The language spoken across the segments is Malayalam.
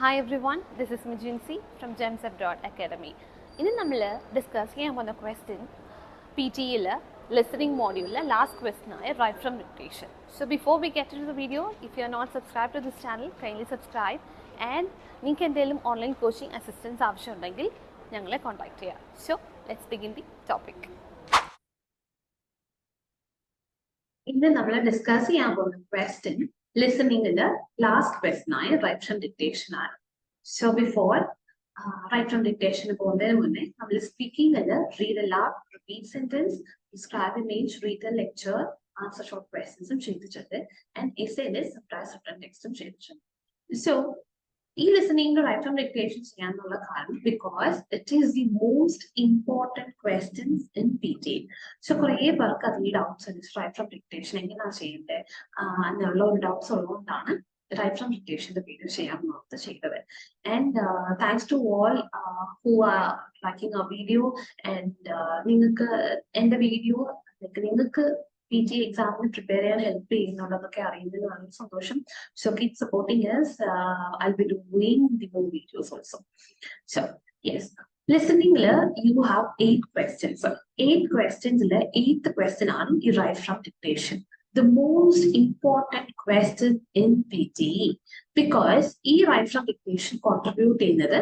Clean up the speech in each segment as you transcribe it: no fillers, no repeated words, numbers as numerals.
Hi everyone, this is Mijinsi from gemsf.academy. ഇനി നമ്മൾ ഡിസ്കസ് ചെയ്യാൻ പോകുന്ന question PTE listening module last question ആയ Write From Dictation. So before we get into the video, if you are not subscribed to this channel, kindly subscribe and നിങ്ങൾക്ക് എന്തെങ്കിലും ഓൺലൈൻ കോച്ചിങ് അസിസ്റ്റൻസ് ആവശ്യമുണ്ടെങ്കിൽ ഞങ്ങളെ കോൺടാക്ട് ചെയ്യുക. So let's begin the topic. ഇന്ന് നമ്മൾ ഡിസ്കസ് ചെയ്യാൻ പോകുന്ന ക്വസ്റ്റ്യൻ ലിസണിംഗിന്റെ ലാസ്റ്റ് ക്വസ്റ്റ്യൻ ആയ റൈറ്റ് ഫ്രം ഡിക്റ്റേഷൻ ആണ്. സോ ബിഫോർ റൈറ്റ് ഫ്രം ഡിക്റ്റേഷന് പോകുന്നതിന് മുന്നേ നമ്മൾ സ്പീക്കിംഗിൽ read aloud, repeat sentence, describe image, read a lecture, answer short ക്വസ്റ്റ്യൻസും ചെയ്തിട്ടുണ്ട്. ആൻഡ് എസ്സേയിൽ സബ്ട്രാക്ട് റിട്ടൺ ടെക്സ്റ്റും ചെയ്തിട്ടുണ്ട്. സോ ഈ ലിസണിംഗ് റൈറ്റ് ഫ്രം ഡിക്റ്റേഷൻ ചെയ്യാനുള്ള കാരണം because it is the most important questions in PTE. So കുറേ പേർക്ക് അതിൽ ഡൗട്ട്സ് ഉണ്ട്, റൈറ്റ് ഫ്രം ഡിക്റ്റേഷൻ എങ്ങനെയാണ് ചെയ്യേണ്ടത് എന്നുള്ള ഒരു ഡൗട്ട്സ് ഉള്ളതുകൊണ്ടാണ് റൈറ്റ് ഫ്രം ഡിക്റ്റേഷന്റെ വീഡിയോ ചെയ്യാൻ നോർത്ത് ചെയ്തത്. And thanks to all who are liking our video. And നിങ്ങൾക്ക് എൻ്റെ വീഡിയോ നിങ്ങൾക്ക് PTE എക്സാമിന് പ്രിപ്പയർ ചെയ്യാൻ ഹെൽപ്പ് ചെയ്യുന്നുണ്ടെന്നൊക്കെ അറിയുന്നതിൽ വളരെ സന്തോഷം. So keep supporting us. I'll be doing the more videos also. So yes, listening you have 8 questions. 8 questions 8th question ആണ് ഈ write from dictation. The most important question in PTE because ഈ write from dictation contribute ചെയ്യുന്നത്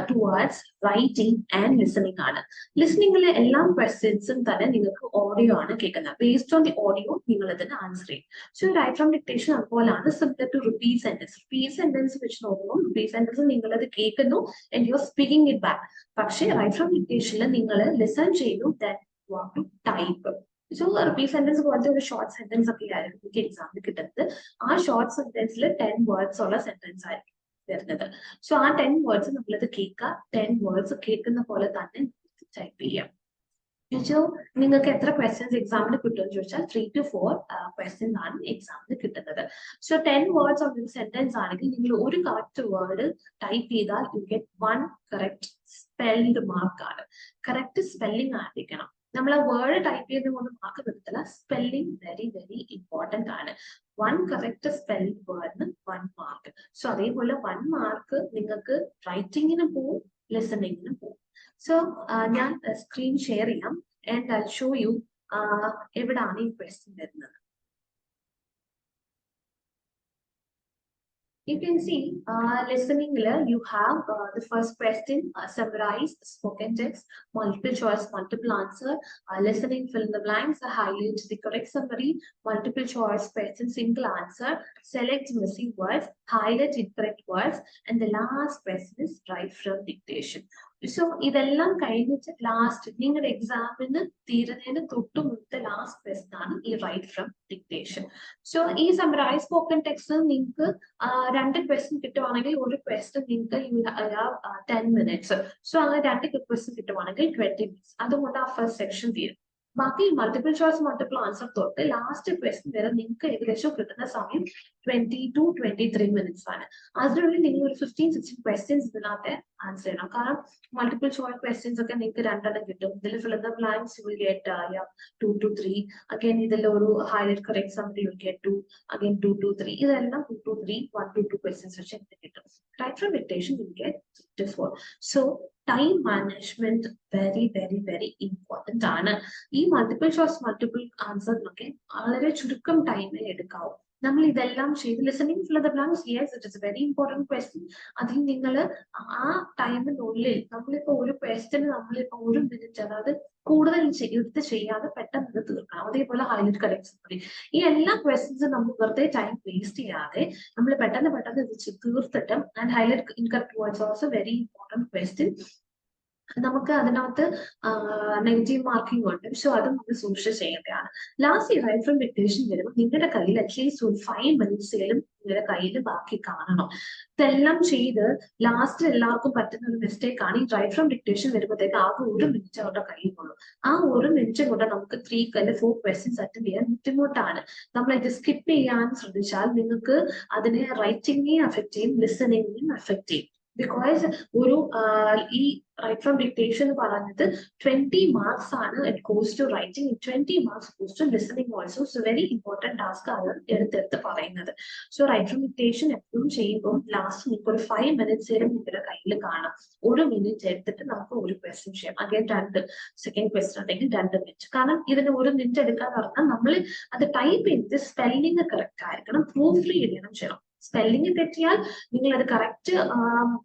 towards writing and listening ആണ്. ലിസണിംഗിലെ എല്ലാ ക്വസ്റ്റ്യൻസും തന്നെ നിങ്ങൾക്ക് ഓഡിയോ ആണ് കേൾക്കുന്നത്. ബേസ്ഡ് ഓൺ ദി ഓഡിയോ നിങ്ങൾ അതിന് ആൻസർ ചെയ്യും. സോ റൈറ്റ് ഫ്രം ഡിക്റ്റേഷൻ അതുപോലെയാണ്, similar to repeat sentence. Repeat sentence വെച്ച് നോക്കുമ്പോൾ റിപ്പീറ്റ് സെന്റൻസ് നിങ്ങൾ അത് കേൾക്കുന്നു and you are speaking it back. പക്ഷേ റൈറ്റ് ഫ്രം ഡിക്റ്റേഷനിൽ നിങ്ങൾ ലിസൺ ചെയ്യുന്നു, then you have to type. So repeat sentence പോലത്തെ ഒരു ഷോർട്ട് സെന്റൻസ് ഒക്കെ ആയിരിക്കും എനിക്ക് എക്സാമിന് കിട്ടുന്നത്. ആ ഷോർട്ട് സെന്റൻസിൽ 10 വേർഡ്സ് ഉള്ള സെന്റൻസ് ആയിരിക്കും വരുന്നത്. സോ ആ 10 വേർഡ്സ് നമ്മളത് കേൾക്കുക, 10 വേർഡ്സ് കേൾക്കുന്ന പോലെ തന്നെ ടൈപ്പ് ചെയ്യാം. സോ നിങ്ങൾക്ക് എത്ര ക്വസ്റ്റ്യൻസ് എക്സാമിന് കിട്ടുമെന്ന് ചോദിച്ചാൽ 3 to 4 ക്വസ്റ്റ്യൻസ് ആണ് എക്സാമിന് കിട്ടുന്നത്. സോ 10 വേർഡ്സ് ഓഫ് ഒരു സെന്റൻസ് ആണെങ്കിൽ നിങ്ങൾ ഒരു കറക്റ്റ് വേർഡ് ടൈപ്പ് ചെയ്താൽ you get 1 correct spelled mark ആണ്. കറക്റ്റ് സ്പെല്ലിംഗ് ആയിരിക്കണം. നമ്മൾ ആ വേർഡ് ടൈപ്പ് ചെയ്യുന്നത് കൊണ്ട് മാർക്ക് കിട്ടത്തില്ല. സ്പെല്ലിംഗ് വെരി വെരി ഇമ്പോർട്ടന്റ് ആണ്. 1 കറക്റ്റ് സ്പെൽഡ് വേർഡിന് 1 മാർക്ക്. സോ അതേപോലെ 1 മാർക്ക് നിങ്ങൾക്ക് റൈറ്റിങ്ങിന് പോവും, ലിസണിങ്ങിന് പോവും. സോ ഞാൻ സ്ക്രീൻ ഷെയർ ചെയ്യാം ആൻഡ് ഐ ഷോ യു എവിടാണ് ഈ ക്വസ്റ്റ്യൻ വരുന്നത്. You can see listening you have the first question, summarize, spoken text, multiple choice, multiple answer, listening, fill in the blanks, highlight the correct summary, multiple choice question, single answer, select missing words, highlight incorrect words, and the last question is write from dictation. So ഇതെല്ലാം കഴിഞ്ഞിട്ട് ലാസ്റ്റ് നിങ്ങളുടെ എക്സാമിന് തീരുന്നതിന് തൊട്ട് മുന്നത്തെ ലാസ്റ്റ് ക്വസ്റ്റ്യൻ ആണ് ഈ റൈറ്റ് ഫ്രം ഡിക്റ്റേഷൻ. സോ ഈ സമ്മറൈസ് സ്പോക്കൺ ടെക്സ്റ്റ് നിങ്ങൾക്ക് 2 ക്വസ്റ്റ്യൻ കിട്ടുവാണെങ്കിൽ ഒരു ക്വസ്റ്റ്യൻ നിങ്ങൾക്ക് 10 minutes. സോ അങ്ങനെ 2 ക്വസ്റ്റ്യൻ കിട്ടുവാണെങ്കിൽ 20 minutes. അതുകൊണ്ട് ആ ഫസ്റ്റ് സെക്ഷൻ തീരും. ബാക്കി മൾട്ടിപ്പിൾ ചോയ്സ് മൾട്ടിപ്പിൾ ആൻസർ തൊട്ട് ലാസ്റ്റ് ക്വസ്റ്റ്യൻ വരെ നിങ്ങൾക്ക് ഏകദേശം കിട്ടുന്ന സമയം 20 to 23 minutes ആണ്. അതിനുള്ളിൽ നിങ്ങൾ ഒരു 15-16 ക്വസ്റ്റ്യൻസ് ഇതിനകത്ത് ആൻസർ ചെയ്യണം. കാരണം മൾട്ടിപ്പിൾ ചോയ്സ് ക്വസ്റ്റ്യൻസ് ഒക്കെ നിങ്ങൾക്ക് 2 കിട്ടും. ഇതിൽ fill in the blanks you will get 2 to 3. Again ഇതിൽ ഒരു highlight correct summary you will get 2, again 2 to 3. ഇതെല്ലാം 2 to 3, 1 to 2 ക്വസ്റ്റ്യൻസ് വെച്ച് എനിക്ക് കിട്ടും. Write from dictation you will get 3 to 4. So time management very very very important ആണ്. ഈ മൾട്ടിപ്പിൾ ചോയ്സ് മൾട്ടിപ്പിൾ ആൻസറിനൊക്കെ വളരെ ചുരുക്കം ടൈമേ എടുക്കാവൂ. നമ്മൾ ഇതെല്ലാം ചെയ്ത് listening fill the blanks, yes it is very important question. അതിൽ നിങ്ങൾ ആ ടൈമിനുള്ളിൽ നമ്മളിപ്പോ ഒരു ക്വസ്റ്റ്യന് നമ്മളിപ്പോ 1 minute, അതായത് കൂടുതൽ എടുത്ത് ചെയ്യാതെ പെട്ടെന്ന് ഇത് തീർക്കണം. അതേപോലെ ഹൈലൈറ്റ് കറക്റ്റ് സമ്മറി, ഈ എല്ലാ ക്വസ്റ്റ്യൻസും നമ്മൾ വെറുതെ ടൈം വേസ്റ്റ് ചെയ്യാതെ നമ്മൾ പെട്ടെന്ന് ഇത് തീർത്തിട്ട് and highlight incorrect words also very important question. നമുക്ക് അതിനകത്ത് നെഗറ്റീവ് മാർക്കിംഗ് ഉണ്ട്. സോ അത് നമ്മൾ സൂക്ഷിച്ച് ചെയ്യേണ്ടതാണ്. ലാസ്റ്റ് ഈ റൈറ്റ് ഫ്രം ഡിക്റ്റേഷൻ വരുമ്പോൾ നിങ്ങളുടെ കയ്യിൽ അറ്റ്ലീസ്റ്റ് ഒരു 5 minutes നിങ്ങളുടെ കയ്യിൽ ബാക്കി കാണണം. ഇതെല്ലാം ചെയ്ത് ലാസ്റ്റ് എല്ലാവർക്കും പറ്റുന്ന ഒരു മിസ്റ്റേക്ക് ആണ് ഈ റൈറ്റ് ഫ്രം ഡിക്റ്റേഷൻ വരുമ്പോഴത്തേക്ക് ആകെ 1 minute അവരുടെ കയ്യിലുള്ളൂ. ആ 1 minute കൊണ്ട് നമുക്ക് 3 അല്ലെങ്കിൽ 4 ക്വസ്റ്റ്യൻസ് അറ്റൻഡ് ചെയ്യാൻ ബുദ്ധിമുട്ടാണ്. നമ്മൾ ഇത് സ്കിപ്പ് ചെയ്യാൻ ശ്രദ്ധിച്ചാൽ നിങ്ങൾക്ക് അതിനെ റൈറ്റിംഗിനെയും അഫക്റ്റ് ചെയ്യും, ലിസണിങ്ങിനെയും അഫക്റ്റ് ചെയ്യും. because ഒരു ഈ റൈറ്റ് ഫ്രം ഡിക്റ്റേഷൻ എന്ന് പറയുന്നത് 20 മാർക്സ് ആണ് it goes to writing, 20 marks goes to listening also. So very important task ആണ് എടുത്തെടുത്ത് പറയുന്നത്. സോ റൈറ്റ് ഫ്രം ഡിക്റ്റേഷൻ എപ്പോഴും ചെയ്യുമ്പോൾ ലാസ്റ്റ് നിങ്ങൾക്ക് ഒരു 5 മിനിറ്റ്സ് നിങ്ങളുടെ കയ്യിൽ കാണാം. 1 മിനിറ്റ് എടുത്തിട്ട് നമുക്ക് ഒരു ക്വസ്റ്റ്യൻ ചെയ്യാം. അഗൈൻ 2 സെക്കൻഡ് ക്വസ്റ്റ്യൻ ഉണ്ടെങ്കിൽ 2 മിനിറ്റ്. കാരണം ഇതിന് 1 മിനിറ്റ് എടുക്കാന്ന് പറഞ്ഞാൽ നമ്മൾ അത് ടൈപ്പ് ചെയ്ത് സ്പെല്ലിംഗ് കറക്റ്റ് ആയിരിക്കണം, പ്രൂഫ് റീഡ് ചെയ്യണം. സ്പെല്ലിംഗ് തെറ്റിയാൽ നിങ്ങൾ അത് കറക്റ്റ്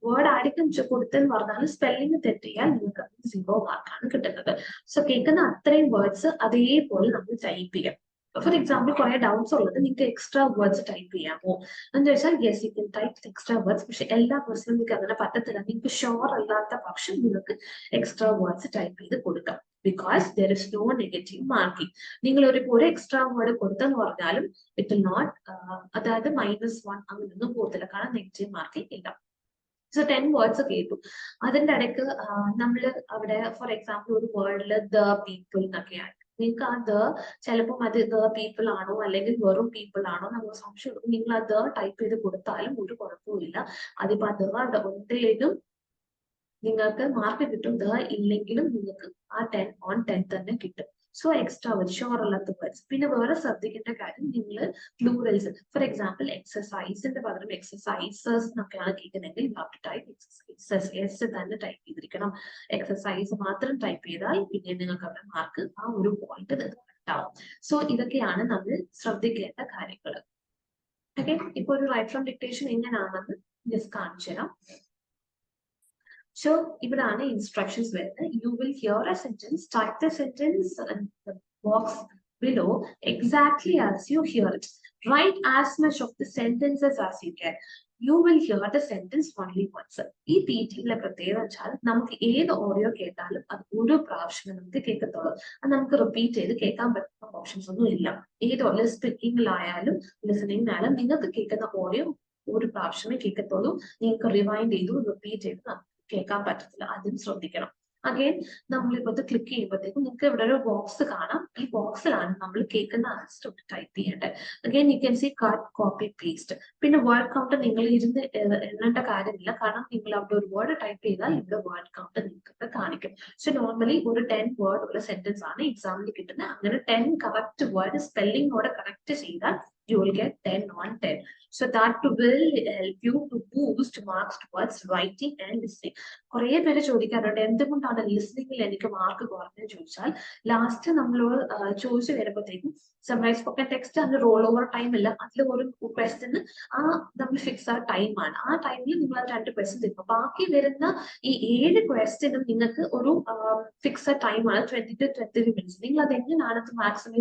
വേർഡ് ആയിരിക്കും കൊടുത്തെന്ന് പറഞ്ഞാൽ സ്പെല്ലിംഗ് തെറ്റിയാൽ നിങ്ങൾക്ക് 0 മാർക്കാണ് കിട്ടുന്നത്. സോ കേൾക്കുന്ന അത്രയും വേർഡ്സ് അതേപോലെ നമ്മൾ ടൈപ്പ് ചെയ്യാം. ഫോർ എക്സാമ്പിൾ കുറെ ഡൗട്ട്സ് ഉള്ളത് നിങ്ങൾക്ക് എക്സ്ട്രാ വേർഡ്സ് ടൈപ്പ് ചെയ്യാമോ എന്ന് ചോദിച്ചാൽ yes you can type extra words. പക്ഷെ എല്ലാ പേഴ്സണും നിങ്ങൾക്ക് അങ്ങനെ പറ്റത്തില്ല. നിങ്ങൾക്ക് ഷുവർ അല്ലാത്ത പക്ഷം നിങ്ങൾക്ക് എക്സ്ട്രാ വേർഡ്സ് ടൈപ്പ് ചെയ്ത് കൊടുക്കാം. Because there is no negative marking. നിങ്ങൾ ഒരു എക്സ്ട്രാ വേർഡ് കൊടുത്തെന്ന് പറഞ്ഞാലും ഇറ്റ് വിൽ നോട്ട്, അതായത് -1 അങ്ങനെയൊന്നും പോകത്തില്ല, കാരണം നെഗറ്റീവ് മാർക്കിംഗ് ഇല്ല. സോ 10 വേർഡ്സ് കേട്ടു. അതിന്റെ ഇടയ്ക്ക് നമ്മൾ അവിടെ ഫോർ എക്സാമ്പിൾ ഒരു വേർഡില് ദ പീപ്പിൾ എന്നൊക്കെയാണ്. നിങ്ങൾക്ക് ആ ദ ചിലപ്പോൾ അത് ദ പീപ്പിൾ ആണോ അല്ലെങ്കിൽ വെറും പീപ്പിൾ ആണോ നമുക്ക് സംശയം. നിങ്ങൾ ആ ദ ടൈപ്പ് ചെയ്ത് കൊടുത്താലും ഒരു കുഴപ്പമില്ല. അതിപ്പോ ആ ദ ഉണ്ടെങ്കിലും നിങ്ങൾക്ക് മാർക്ക് കിട്ടും, ദ ഇല്ലെങ്കിലും നിങ്ങൾക്ക് ആ 10 on 10 തന്നെ കിട്ടും. സോ എക്സ്ട്രാ ഷുവർ അല്ലാത്ത വേർഡ്സ്. പിന്നെ വേറെ ശ്രദ്ധിക്കേണ്ട കാര്യം, നിങ്ങൾ പ്ലൂറൽസ് ഫോർ എക്സാമ്പിൾ എക്സസൈസിന്റെ പകരം എക്സസൈസസ് എന്നൊക്കെയാണ് കേൾക്കുന്നെങ്കിൽ ടൈപ്പ് എക്സസൈസസ് എസ് തന്നെ ടൈപ്പ് ചെയ്തിരിക്കണം. എക്സസൈസ് മാത്രം ടൈപ്പ് ചെയ്താൽ പിന്നെ നിങ്ങൾക്ക് അവിടെ മാർക്ക് ആ ഒരു പോയിന്റ് ഉണ്ടാവും. സോ ഇതൊക്കെയാണ് നമ്മൾ ശ്രദ്ധിക്കേണ്ട കാര്യങ്ങൾ. ഓക്കെ, ഇപ്പൊ ഒരു റൈറ്റ് ഫ്രം ഡിക്റ്റേഷൻ എങ്ങനെയാണെന്ന് ജസ്റ്റ് കാണിച്ചു തരാം. So, ഇവിടാണ് instructions വരുന്നത്. You will hear a sentence, type the sentence in the box below exactly as you hear it. Write as much of the sentences as you can. You will hear the sentence only once. ഈ PTE പ്രത്യേകത വെച്ചാൽ നമുക്ക് ഏത് ഓഡിയോ കേട്ടാലും അത് ഒരു പ്രാവശ്യം നമുക്ക് കേൾക്കത്തുള്ളൂ. അത് നമുക്ക് റിപ്പീറ്റ് ചെയ്ത് കേൾക്കാൻ പറ്റുന്ന ഓപ്ഷൻസ് ഒന്നും ഇല്ല. ഏത് സ്പീക്കിങ്ങിലായാലും ലിസണിങ്ങിനായാലും നിങ്ങൾക്ക് കേൾക്കുന്ന ഓഡിയോ ഒരു പ്രാവശ്യമേ കേൾക്കത്തുള്ളൂ. നിങ്ങൾക്ക് റിവൈൻഡ് ചെയ്തു റിപ്പീറ്റ് ചെയ്ത് കേൾക്കാൻ പറ്റത്തില്ല. അതും ശ്രദ്ധിക്കണം. അഗൈൻ നമ്മളിപ്പോ ക്ലിക്ക് ചെയ്യുമ്പോഴത്തേക്കും നിങ്ങൾക്ക് ഇവിടെ ഒരു ബോക്സ് കാണാം. ഈ ബോക്സിലാണ് നമ്മൾ കേൾക്കുന്ന ആൻസർ ടൈപ്പ് ചെയ്യേണ്ടത്. Again you can see cut copy paste. പിന്നെ വേർഡ് കൗണ്ട് നിങ്ങൾ ഇരുന്ന് എണ്ണേണ്ട കാര്യമില്ല, കാരണം നിങ്ങൾ അവിടെ ഒരു വേർഡ് ടൈപ്പ് ചെയ്താൽ ഇവിടെ വേർഡ് കൗണ്ട് നിങ്ങൾക്ക് കാണിക്കും. സോ നോർമലി ഒരു 10 വേർഡ് ഉള്ള സെന്റൻസ് ആണ് എക്സാമിന് കിട്ടുന്നത്. അങ്ങനെ 10 കറക്റ്റ് വേർഡ് സ്പെല്ലിങ്ങോടെ കറക്റ്റ് ചെയ്താൽ you will get 10 on 10. So that will help you to boost marks towards writing and listening. കുറേ പേര് ചോദിക്കാറുണ്ട് എന്തുകൊണ്ടാണ് ലിസണിങ്ങിൽ എനിക്ക് മാർക്ക് കുറഞ്ഞു ചോദിച്ചാൽ, ലാസ്റ്റ് നമ്മൾ ചോദിച്ചു വരുമ്പോഴത്തേക്കും സമറൈസ് സ്പോക്കൺ ടെക്സ്റ്റ് അതിന് റോൾ ഓവർ ടൈം ഇല്ല. അതിൽ ഒരു ക്വസ്റ്റ്യന് നമ്മൾ ഫിക്സ് ആ ടൈമാണ്. ആ ടൈമിൽ നിങ്ങൾ അത് 2 ക്വസ്റ്റ്യൻ തരും. ബാക്കി വരുന്ന ഈ 7 ക്വസ്റ്റ്യനും നിങ്ങൾക്ക് ഒരു ഫിക്സഡ് ടൈമാണ് 20 to 23 minutes. നിങ്ങൾ അത് എങ്ങനെയാണ് മാക്സിമം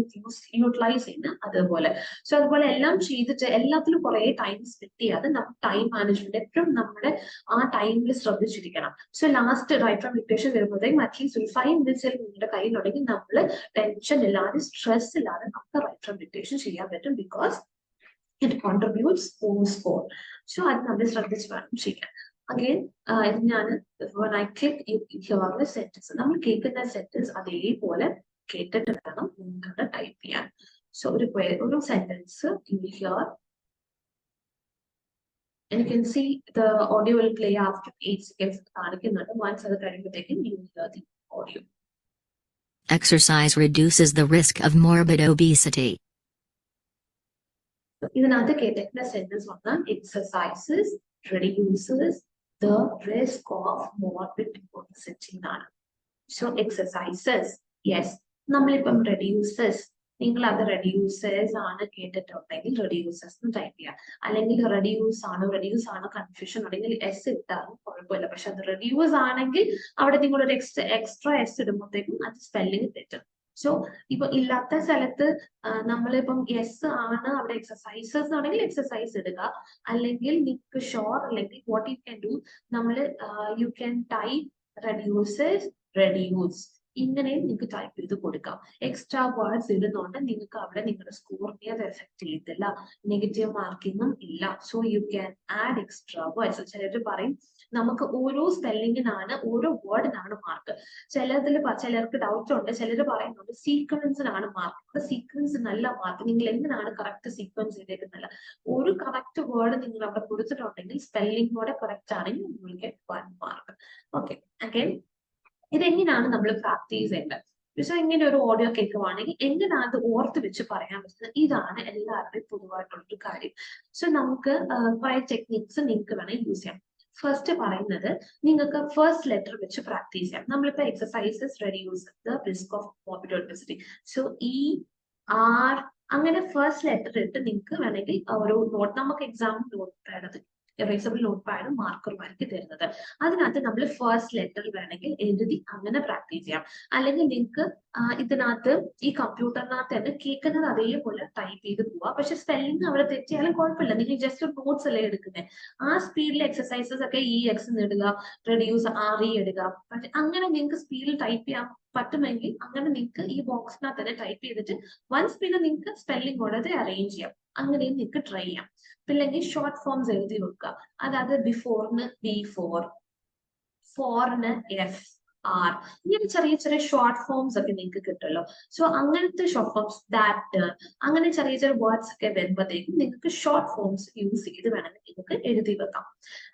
യൂട്ടിലൈസ് ചെയ്യുന്നത് അതേപോലെ. സോ അതുപോലെ എല്ലാം ചെയ്തിട്ട് എല്ലാത്തിലും കുറെ ടൈം സ്പെൻഡ് ചെയ്യാതെ നമ്മൾ ടൈം മാനേജ്മെന്റ് എപ്പോഴും നമ്മുടെ ആ ടൈമിൽ ശ്രദ്ധിച്ചിരിക്കണം. So last write from dictation വരുമ്പോഴത്തേക്കും അറ്റ്ലീസ്റ്റ് ഒരു 5 minutes നിങ്ങളുടെ കയ്യിലുണ്ടെങ്കിൽ നമ്മൾ ടെൻഷൻ ഇല്ലാതെ സ്ട്രെസ് ഇല്ലാതെ നമുക്ക് റൈറ്റ് ഫ്രം ഡിക്റ്റേഷൻ ചെയ്യാൻ പറ്റും. Because it contributes for score. So അത് നമ്മൾ ശ്രദ്ധിച്ച് വേണം ചെയ്യാൻ. അഗൈൻ ഞാൻ സെന്റൻസ് നമ്മൾ കേൾക്കുന്ന സെന്റൻസ് അതേപോലെ കേട്ടിട്ട് വേണം നിങ്ങൾക്ക് ടൈപ്പ് ചെയ്യാൻ. സോ ഒരു sentence you will hear and you can see the audio will play after 8 seconds. Once അത് കഴിയുമ്പോഴത്തേക്കും you will hear the audio. Exercise reduces the risk of morbid obesity. ഇതിനകത്ത് കേട്ടിട്ടുള്ള സെന്റൻസ് വന്നാൽ exercises reduces the risk of morbid obesity എന്നാണ്. So exercises, yes, നമ്മളിപ്പം reduces, നിങ്ങൾ അത് റെഡ്യൂസേഴ്സ് ആണ് കേട്ടിട്ടുണ്ടെങ്കിൽ റെഡ്യൂസേഴ്സ് എന്ന് ടൈപ്പ് ചെയ്യാം. അല്ലെങ്കിൽ റെഡ്യൂസ് ആണ് കൺഫ്യൂഷൻ ഉണ്ടെങ്കിൽ എസ് ഇട്ടാലും കുഴപ്പമില്ല. പക്ഷെ അത് റെഡ്യൂസ് ആണെങ്കിൽ അവിടെ നിങ്ങൾ ഒരു എക്സ്ട്രാ എസ് ഇടുമ്പോഴത്തേക്കും അത് സ്പെല്ലിംഗ് തെറ്റും. സോ ഇപ്പൊ ഇല്ലാത്ത സ്ഥലത്ത് നമ്മളിപ്പം എസ് ആണ് അവിടെ എക്സസൈസസ് ആണെങ്കിൽ എക്സസൈസ് ഇടുക. അല്ലെങ്കിൽ നിങ്ങൾക്ക് ഷോർ അല്ലെങ്കിൽ വാട്ട് യു ക്യാൻ ഡു, നമ്മൾ you can type reduces reduce. ഇങ്ങനെ നിങ്ങൾക്ക് ടൈപ്പ് ചെയ്ത് കൊടുക്കാം. എക്സ്ട്രാ വേർഡ്സ് ഇടുന്നോണ്ട് നിങ്ങൾക്ക് അവിടെ നിങ്ങളുടെ സ്കോറിനെ അത് എഫക്ട് ചെയ്യത്തില്ല, നെഗറ്റീവ് മാർക്കിങ്ങും ഇല്ല. So you can add extra words. ചിലർ പറയും നമുക്ക് ഓരോ സ്പെല്ലിങ്ങിനാണ്, ഓരോ വേർഡിനാണ് മാർക്ക്. ചിലർക്ക് ഡൗട്ട് ഉണ്ട്, ചിലർ പറയുന്നുണ്ട് സീക്വൻസിനാണ് മാർക്ക്. സീക്വൻസ് നല്ല മാർക്ക്, നിങ്ങൾ എന്തിനാണ് കറക്റ്റ് സീക്വൻസ് ചെയ്തേക്കുന്നില്ല. ഒരു കറക്റ്റ് വേർഡ് നിങ്ങൾ അവിടെ കൊടുത്തിട്ടുണ്ടെങ്കിൽ സ്പെല്ലിങ്ങോടെ കറക്റ്റ് ആണെങ്കിൽ നിങ്ങൾക്ക് 1 മാർക്ക്. ഓക്കെ, അഗൈൻ ഇതെങ്ങനെയാണ് നമ്മൾ പ്രാക്ടീസ് ചെയ്യേണ്ടത്? പക്ഷെ ഇങ്ങനെ ഒരു ഓഡിയോ കേൾക്കുവാണെങ്കിൽ എങ്ങനെയാണ് അത് ഓർത്ത് വെച്ച് പറയാൻ പറ്റുന്നത്? ഇതാണ് എല്ലാവരുടെയും പൊതുവായിട്ടുള്ളൊരു കാര്യം. സോ നമുക്ക് കുറെ ടെക്നിക്സ് നിങ്ങൾക്ക് വേണമെങ്കിൽ യൂസ് ചെയ്യാം. ഫസ്റ്റ് പറയുന്നത് നിങ്ങൾക്ക് ഫസ്റ്റ് ലെറ്റർ വെച്ച് പ്രാക്ടീസ് ചെയ്യാം. നമ്മളിപ്പോ exercises reduce the risk of morbid obesity. So E R അങ്ങനെ ഫസ്റ്റ് ലെറ്റർ ഇട്ട് നിങ്ങൾക്ക് വേണമെങ്കിൽ ഒരു നോട്ട്, നമുക്ക് exam note pad, erasable note പാഡും മാർക്കറും ആയിരിക്കും തരുന്നത്. അതിനകത്ത് നമ്മൾ ഫസ്റ്റ് ലെറ്റർ വേണമെങ്കിൽ എഴുതി അങ്ങനെ പ്രാക്ടീസ് ചെയ്യാം. അല്ലെങ്കിൽ നിങ്ങൾക്ക് ഇതിനകത്ത് ഈ കമ്പ്യൂട്ടറിനകത്ത് തന്നെ കേൾക്കുന്നത് അതേപോലെ ടൈപ്പ് ചെയ്ത് പോവാം. പക്ഷെ സ്പെല്ലിംഗ് അവിടെ തെറ്റിയാലും കുഴപ്പമില്ല, നിങ്ങൾ ജസ്റ്റ് ഒരു നോട്ട്സ് അല്ലേ എടുക്കുന്നത്. ആ സ്പീഡിൽ എക്സസൈസസ് ഒക്കെ EX ഇടുക, റെഡ്യൂസ് RE ഇടുക. പക്ഷെ അങ്ങനെ നിങ്ങൾക്ക് സ്പീഡിൽ ടൈപ്പ് ചെയ്യാൻ പറ്റുമെങ്കിൽ അങ്ങനെ നിങ്ങൾക്ക് ഈ ബോക്സിനകത്ത് തന്നെ ടൈപ്പ് ചെയ്തിട്ട് വൺസ് പിന്നെ നിങ്ങൾക്ക് സ്പെല്ലിംഗ് കൂടെ അറേഞ്ച് ചെയ്യാം. അങ്ങനെയും നിങ്ങൾക്ക് ട്രൈ ചെയ്യാം. പിന്നെ ഷോർട്ട് ഫോംസ് എഴുതി വെക്കുക. അതായത് ബിഫോറിന് B4, ഫോറിന് FR, ഇങ്ങനെ ചെറിയ ചെറിയ ഷോർട്ട് ഫോംസ് ഒക്കെ നിങ്ങൾക്ക് കിട്ടുമല്ലോ. സോ അങ്ങനത്തെ ഷോർട്ട് ഫോംസ്, ദാറ്റ്, അങ്ങനെ ചെറിയ ചെറിയ വേർഡ്സ് ഒക്കെ വരുമ്പോഴത്തേക്കും നിങ്ങൾക്ക് ഷോർട്ട് ഫോംസ് യൂസ് ചെയ്ത് വേണമെങ്കിൽ നിങ്ങൾക്ക് എഴുതി വെക്കാം.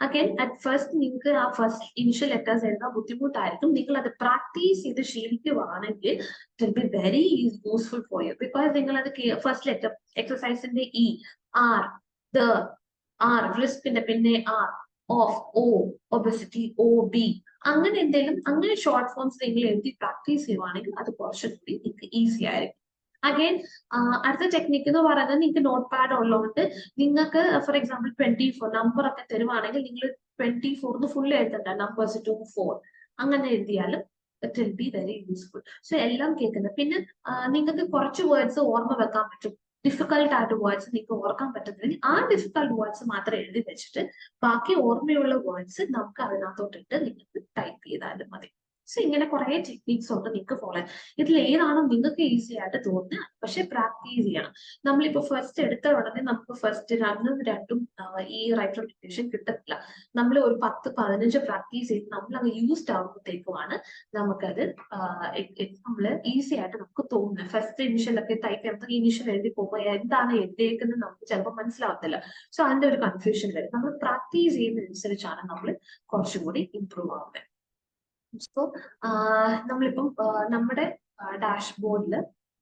അഗൈൻ അറ്റ് ഫസ്റ്റ് നിങ്ങൾക്ക് ആ ഫസ്റ്റ് ഇനിഷ്യൽ ലെറ്റേഴ്സ് എഴുതാൻ ബുദ്ധിമുട്ടായിരിക്കും. നിങ്ങൾ അത് പ്രാക്ടീസ് ചെയ്ത് ശീലിക്കുവാണെങ്കിൽ it will be very useful for you. Because നിങ്ങൾ അത് ഫസ്റ്റ് ലെറ്റർ എക്സസൈസിന്റെ R, the R, റിസ്കിന്റെ പിന്നെ R, ഓഫ്, O, ഒബസിറ്റി, OB, അങ്ങനെ എന്തെങ്കിലും അങ്ങനെ ഷോർട്ട് ഫോംസ് നിങ്ങൾ എഴുതി പ്രാക്ടീസ് ചെയ്യുവാണെങ്കിൽ അത് കുറച്ചുകൂടി നിങ്ങൾക്ക് ഈസി ആയിരിക്കും. അഗൈൻ അടുത്ത ടെക്നിക്ക് എന്ന് പറയുന്നത്, നിങ്ങൾക്ക് നോട്ട് പാഡ് ഉള്ളതുകൊണ്ട് നിങ്ങൾക്ക് ഫോർ എക്സാമ്പിൾ 24 നമ്പർ ഒക്കെ തരുവാണെങ്കിൽ നിങ്ങൾ 24 ഫുൾ എഴുതണ്ട, നമ്പേഴ്സ് 2, 4 അങ്ങനെ എഴുതിയാലും it will be very useful. So എല്ലാം കേൾക്കുന്നത്. പിന്നെ നിങ്ങൾക്ക് കുറച്ച് വേർഡ്സ് ഓർമ്മ വെക്കാൻ പറ്റും. ഡിഫിക്കൽട്ട് ആയിട്ട് വേർഡ്സ് നിങ്ങൾക്ക് ഓർക്കാൻ പറ്റുന്നില്ലെങ്കിൽ ആ ഡിഫിക്കൽട്ട് വേർഡ്സ് മാത്രം എഴുതി വെച്ചിട്ട് ബാക്കി ഓർമ്മയുള്ള വേർഡ്സ് നമുക്ക് അതിനകത്തോട്ടിട്ട് നിങ്ങൾക്ക് ടൈപ്പ് ചെയ്താലും മതി. സോ ഇങ്ങനെ കുറെ ടെക്നിക്സ് ഉണ്ട് നിങ്ങൾക്ക് ഫോളോ ചെയ്യാം. ഇതിൽ ഏതാണോ നിങ്ങൾക്ക് ഈസി ആയിട്ട് തോന്നുന്നത്, പക്ഷെ പ്രാക്ടീസ് ചെയ്യണം. നമ്മളിപ്പോ ഫസ്റ്റ് എടുത്ത ഉടനെ നമുക്ക് ഫസ്റ്റ് രണ്ടും ഈ റൈറ്റ് ഫ്രം ഡിക്റ്റേഷൻ കിട്ടത്തില്ല. നമ്മൾ ഒരു 10-15 പ്രാക്ടീസ് ചെയ്ത് നമ്മൾ അങ്ങ് യൂസ്ഡ് ആകുമ്പോഴത്തേക്കുമാണ് നമുക്കത് നമ്മൾ ഈസി ആയിട്ട് നമുക്ക് തോന്നുന്നത്. ഫസ്റ്റ് ഇനിഷ്യൽ ഒക്കെ ടൈപ്പ് ചെയ്യുമ്പോൾ ഇനിഷ്യൽ എഴുതി പോകുമ്പോൾ എന്താണ് എഴുതിയേക്കുന്നത് നമുക്ക് ചിലപ്പോൾ മനസ്സിലാവത്തില്ല. സോ അതിന്റെ ഒരു കൺഫ്യൂഷൻ വരും. നമ്മൾ പ്രാക്ടീസ് ചെയ്യുന്നതനുസരിച്ചാണ് നമ്മൾ കുറച്ചും കൂടി ഇംപ്രൂവ് ആവുന്നത്. സോ നമ്മളിപ്പം നമ്മുടെ ഡാഷ്ബോർഡിൽ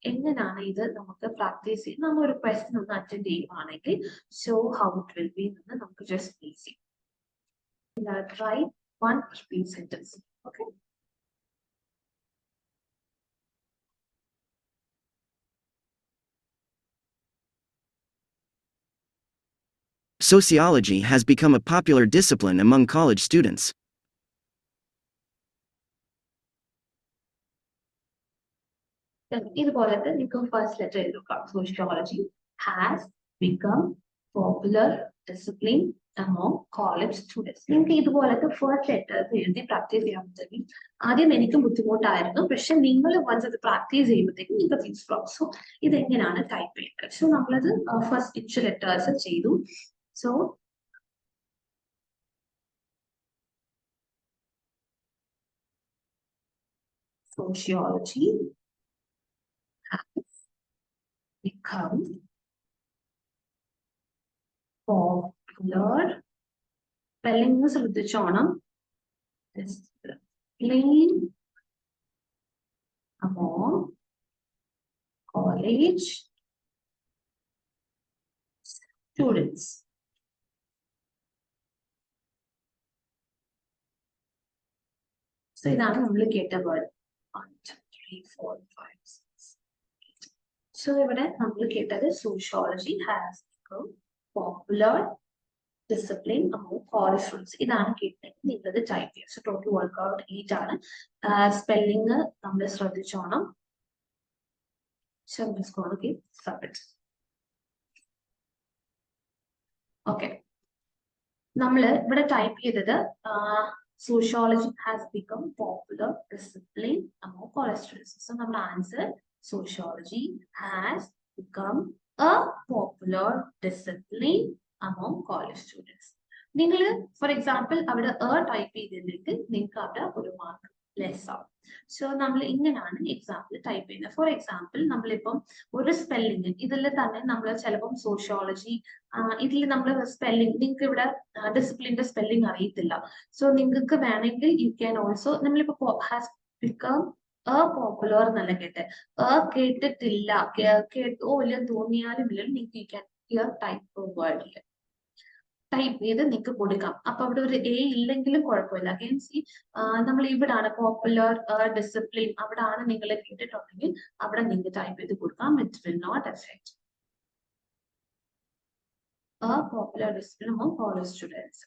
എങ്ങനെയാണ് ഇത് നമുക്ക് പ്രാക്ടീസ് ചെയ്ത് നമ്മൾ ഒരു ക്വസ്റ്റ്യൻ ഒന്ന് അറ്റൻഡ് ചെയ്യുവാണെങ്കിൽ so how it will B എന്ന് നമുക്ക് just easy try 1 repeat sentence. Okay. Sociology has become a popular discipline among college students. ഇതുപോലത്തെ നിങ്ങൾക്ക് ഫസ്റ്റ് ലെറ്റർ എഴുതുക. Sociology has become popular discipline among college students. നിങ്ങൾക്ക് ഇതുപോലത്തെ ഫസ്റ്റ് ലെറ്റേഴ്സ് എഴുതി പ്രാക്ടീസ് ചെയ്യാൻ പറ്റുമെങ്കിൽ ആദ്യം എനിക്കും ബുദ്ധിമുട്ടായിരുന്നു, പക്ഷെ നിങ്ങൾ വൺസ് അത് പ്രാക്ടീസ് ചെയ്യുമ്പോഴത്തേക്കും നിങ്ങൾക്ക് മനസ്സിലാവും. സോ ഇതെങ്ങനെയാണ് ടൈപ്പ് ചെയ്യുന്നത്. സോ നമ്മളത് ഫസ്റ്റ് ഇനിഷ്യൽ ലെറ്റേഴ്സ് ചെയ്തു. So sociology has become popular. Spelling ശ്രദ്ധിച്ചോണം. Discipline among college students. So ഇതാണ് നമ്മൾ കേട്ട വേർഡ്. 1, 2, 3, 4, 5, 6, 8. So ഇവിടെ നമ്മൾ കേട്ടത് sociology has become popular discipline among college students. ഇതാണ് കേട്ടത്. നിങ്ങളത് ടൈപ്പ് ചെയ്യുക. സോ ടോട്ടൽ വർക്ക്ഔട്ട് 8 ആണ്. സ്പെല്ലിംഗ് നമ്മൾ ശ്രദ്ധിച്ചോണം. So I'm just going to keep submit. Okay. നമ്മൾ ഇവിടെ ടൈപ്പ് ചെയ്തത് sociology has become popular discipline among college students. So our answer, sociology has become a popular discipline among college students. നിങ്ങൾ ഫോർ എക്സാമ്പിൾ അവിടെ ടൈപ്പ് ചെയ്തില്ലെങ്കിൽ നിങ്ങൾക്ക് അവിടെ ഒരു മാർക്ക് ലെസ് ആവും. സോ നമ്മൾ ഇങ്ങനെയാണ് എക്സാമ്പിൾ ടൈപ്പ് ചെയ്യുന്നത്. ഫോർ എക്സാമ്പിൾ നമ്മളിപ്പം ഒരു സ്പെല്ലിങ് ഇതിൽ തന്നെ നമ്മൾ ചിലപ്പം സോഷ്യോളജി ഇതിൽ നമ്മൾ സ്പെല്ലിംഗ് നിങ്ങൾക്ക് ഇവിടെ ഡിസിപ്ലിന്റെ സ്പെല്ലിംഗ് അറിയത്തില്ല. സോ നിങ്ങൾക്ക് വേണമെങ്കിൽ യു ക്യാൻ ഓൾസോ നമ്മളിപ്പോ ഹാസ് ബിക്കം പോപ്പുലർ എന്നല്ല കേട്ടിട്ടില്ല കേട്ടോ ഇല്ല തോന്നിയാലും ഇല്ല നിങ്ങൾക്ക് യു ക്യാൻ ഹിയർ ടൈപ്പ് വേർഡിൽ ടൈപ്പ് ചെയ്ത് നിങ്ങൾക്ക് കൊടുക്കാം. അപ്പൊ അവിടെ ഒരു എ ഇല്ലെങ്കിലും കുഴപ്പമില്ല. സി നമ്മൾ ഇവിടാണ് പോപ്പുലർ ഡിസിപ്ലിൻ അവിടാണ് നിങ്ങൾ കേട്ടിട്ടുണ്ടെങ്കിൽ അവിടെ നിങ്ങൾക്ക് ടൈപ്പ് ചെയ്ത് കൊടുക്കാം. It will not effect popular discipline among college students.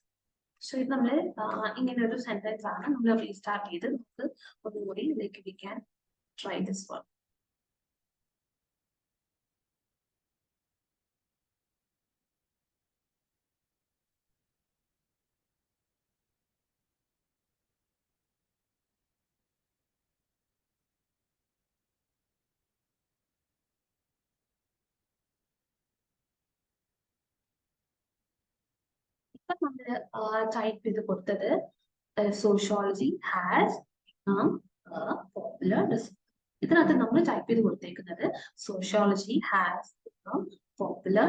So ഇത് നമ്മൾ ഇങ്ങനെ ഒരു സെന്റൻസ് ആണ് നമ്മൾ റീസ്റ്റാർട്ട് ചെയ്ത് നമുക്ക് ഒന്നുകൂടി like we can try this one. ഇപ്പൊ നമ്മള് ടൈപ്പ് ചെയ്ത് കൊടുത്തത് sociology has become popular discipline. ഇതിനകത്ത് നമ്മൾ ടൈപ്പ് ചെയ്ത് കൊടുത്തേക്കുന്നത് sociology has become popular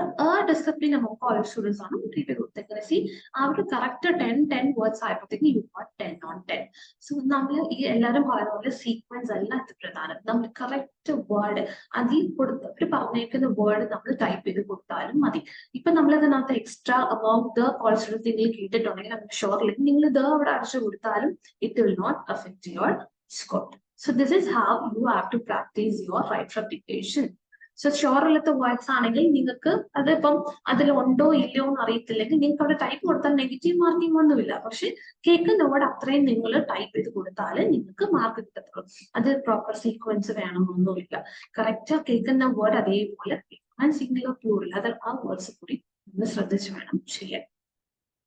discipline among college students ആണ് ടൈപ്പ് ചെയ്ത് കൊടുത്തേക്കുന്നത്. സി അവിടെ കറക്റ്റ് 10 വേർഡ്സ് ആയപ്പോഴത്തേക്ക് യു ഗോട്ട് 10 on 10. സോ നമ്മൾ ഈ എല്ലാവരും പറയുന്ന പോലെ സീക്വൻസ് അല്ല ഇത് പ്രധാനം. നമ്മൾ കറക്റ്റ് വേർഡ് അതിൽ കൊടുത്ത് പറഞ്ഞേക്കുന്ന വേർഡ് നമ്മൾ ടൈപ്പ് ചെയ്ത് കൊടുത്താലും മതി. ഇപ്പൊ നമ്മൾ ഇതിനകത്ത് extra among the college students നിങ്ങൾ കേട്ടിട്ടുണ്ടെങ്കിൽ നമുക്ക് ഷോർട്ടിലേക്ക് നിങ്ങൾ ഇത് അവിടെ അടിച്ചു കൊടുത്താലും it will not affect your score. So this is how you have to practice your write from dictation. So sure അല്ലാത്ത വേർഡ്സ് ആണെങ്കിൽ നിങ്ങൾക്ക് അതിപ്പം അതിൽ ഉണ്ടോ ഇല്ലയോ എന്ന് അറിയത്തില്ലെങ്കിൽ നിങ്ങൾക്ക് അവിടെ ടൈപ്പ് കൊടുത്താൽ നെഗറ്റീവ് മാർക്കിംഗ് ഒന്നുമില്ല. പക്ഷെ കേൾക്കുന്ന വേർഡ് അത്രയും നിങ്ങൾ ടൈപ്പ് ചെയ്ത് കൊടുത്താൽ നിങ്ങൾക്ക് മാർക്ക് കിട്ടത്തുള്ളൂ. അത് പ്രോപ്പർ സീക്വൻസ് വേണമെന്നൊന്നുമില്ല. കറക്റ്റ് കേൾക്കുന്ന വേർഡ് അതേപോലെ സിംഗുലർ പ്ലൂറൽ അത് ആ വേർഡ്സ് കൂടി നമ്മൾ ശ്രദ്ധിച്ച് വേണം ചെയ്യാൻ.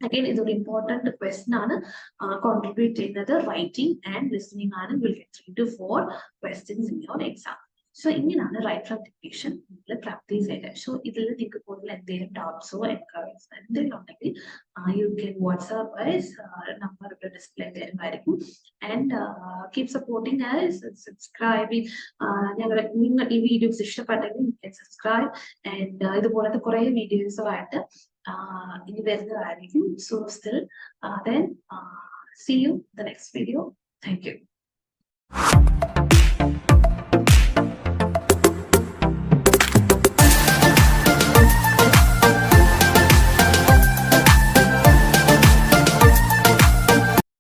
Again, ഇതൊരു ഇമ്പോർട്ടന്റ് ക്വസ്റ്റൻ ആണ്. കോൺട്രിബ്യൂട്ട് ചെയ്യുന്നത് റൈറ്റിംഗ് ആൻഡ് ലിസണിംഗ് ആണ്. Will get 3 to 4 questions in your exam. So ഇങ്ങനെയാണ് റൈറ്റ് ഫ്രം ഡിക്റ്റേഷൻ നിങ്ങൾ പ്രാക്ടീസ് ചെയ്തത്. സോ ഇതിൽ നിങ്ങൾക്ക് കൂടുതൽ എന്തെങ്കിലും ഡൗട്ട്സോ എൻക്വയറീസോ എന്തെങ്കിലും ഉണ്ടെങ്കിൽ യു ക്യാൻ വാട്സ്ആപ്പ് നമ്പർ ഇവിടെ ഡിസ്പ്ലേ തരുന്നതായിരിക്കും. And keep supporting subscribing. നിങ്ങൾ ഈ വീഡിയോസ് ഇഷ്ടപ്പെട്ടെങ്കിൽ യു ക്യാൻ സബ്സ്ക്രൈബ്. ആൻഡ് ഇതുപോലത്തെ കുറെ വീഡിയോസുമായിട്ട് ഇനി വരുന്നതായിരിക്കും. So still then see you in the next video. Thank you.